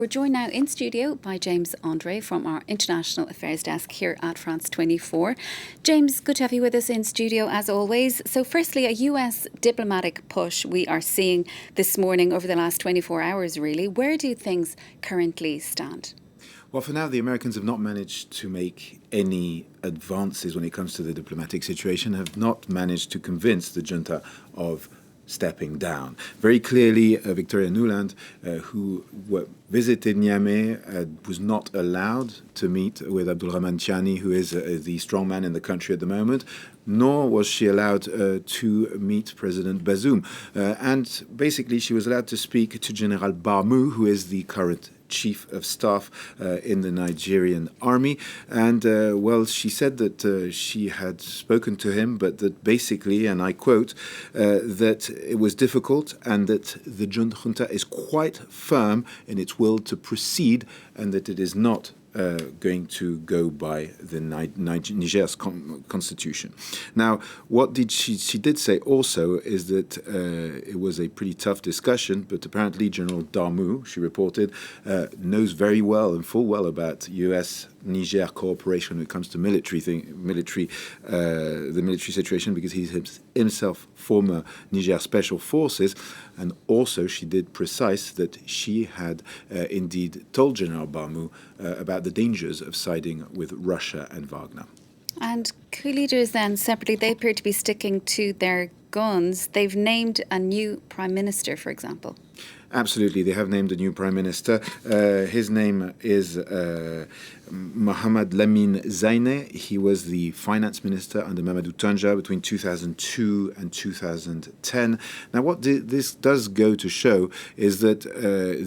We're joined now in studio by James André from our International Affairs Desk here at France 24. James, good to have you with us in studio as always. So firstly, a US diplomatic push we are seeing this morning over the last 24 hours really. Where do things currently stand? Well, for now, the Americans have not managed to make any advances when it comes to the diplomatic situation, have not managed to convince the junta of stepping down. Very clearly, Victoria Nuland, who visited Niamey, was not allowed to meet with Abdulrahman Tiani, who is the strongman in the country at the moment, nor was she allowed to meet President Bazoum. And basically, she was allowed to speak to General Bazoum, who is the current chief of staff in the Nigerian army. And, she said that she had spoken to him, but that basically, and I quote, that it was difficult and that the junta is quite firm in its will to proceed and that it is not going to go by the Niger's constitution. Now, what did she did say also is that it was a pretty tough discussion, but apparently General Darmou, she reported, knows very well and full well about U.S. Niger cooperation when it comes to the military situation, because he's himself former Niger Special Forces, and also she did precise that she had indeed told General Barmou about the dangers of siding with Russia and Wagner. And coup leaders then separately, they appear to be sticking to their guns. They've named a new prime minister, for example. Absolutely, they have named a new prime minister. His name is Mohamed Zaine. He was the finance minister under Mamadou Tanja between 2002 and 2010. Now, what this does go to show is that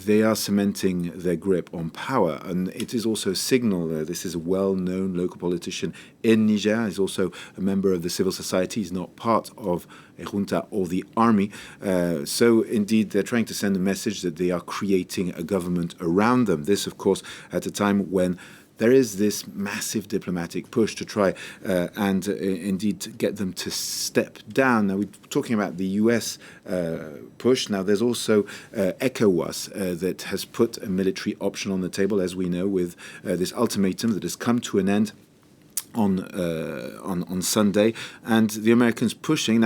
they are cementing their grip on power, and it is also a signal. This is a well-known local politician in Niger. He's also a member of the civil society. He's not part of a junta or the army. So, indeed, they're trying to send a message that they are creating a government around them. This, of course, at a time when there is this massive diplomatic push to try and indeed get them to step down. Now, we're talking about the US push. Now, there's also ECOWAS that has put a military option on the table, as we know, with this ultimatum that has come to an end on Sunday, and the Americans pushing.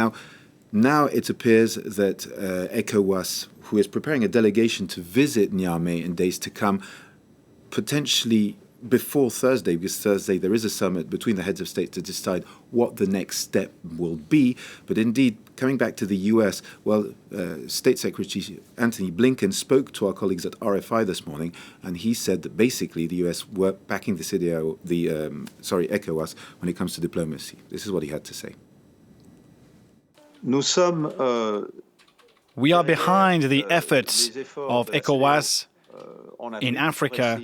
Now it appears that ECOWAS, who is preparing a delegation to visit Niamey in days to come, potentially before Thursday, because Thursday there is a summit between the heads of state to decide what the next step will be. But indeed, coming back to the US, State Secretary Antony Blinken spoke to our colleagues at RFI this morning, and he said that basically the US were backing ECOWAS when it comes to diplomacy. This is what he had to say. We are behind the efforts of ECOWAS in Africa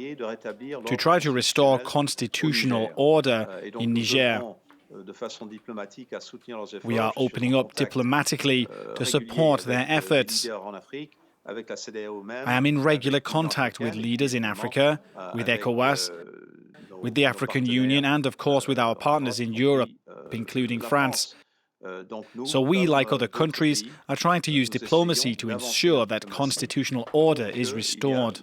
to try to restore constitutional order in Niger. We are opening up diplomatically to support their efforts. I am in regular contact with leaders in Africa, with ECOWAS, with the African Union, and of course with our partners in Europe, including France. So we, like other countries, are trying to use diplomacy to ensure that constitutional order is restored.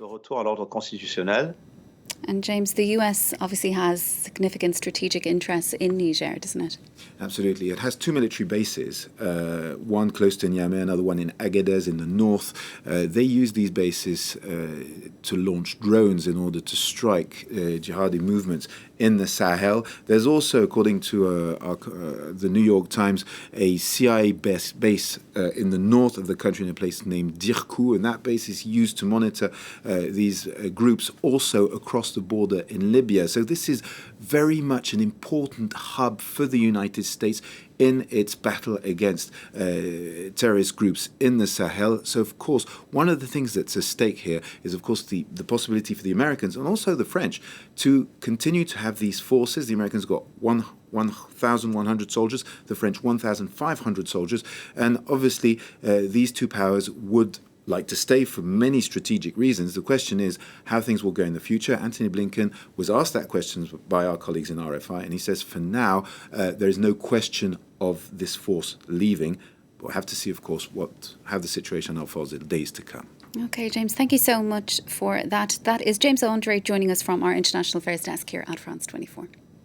And James, the US obviously has significant strategic interests in Niger, doesn't it? Absolutely. It has two military bases, one close to Niamey, another one in Agadez in the north. They use these bases to launch drones in order to strike jihadi movements in the Sahel. There's also, according to the New York Times, a CIA base in the north of the country in a place named Dirkou, and that base is used to monitor these groups also across the border in Libya. So this is very much an important hub for the United States in its battle against terrorist groups in the Sahel. So, of course, one of the things that's at stake here is, of course, the possibility for the Americans and also the French to continue to have these forces. The Americans got 1,100 soldiers, the French 1,500 soldiers. And obviously, these two powers would like to stay for many strategic reasons. The question is how things will go in the future. Antony Blinken was asked that question by our colleagues in RFI, and he says for now there is no question of this force leaving. We'll have to see, of course, how the situation unfolds in the days to come. Okay, James, thank you so much for that. That is James André joining us from our International Affairs Desk here at France 24.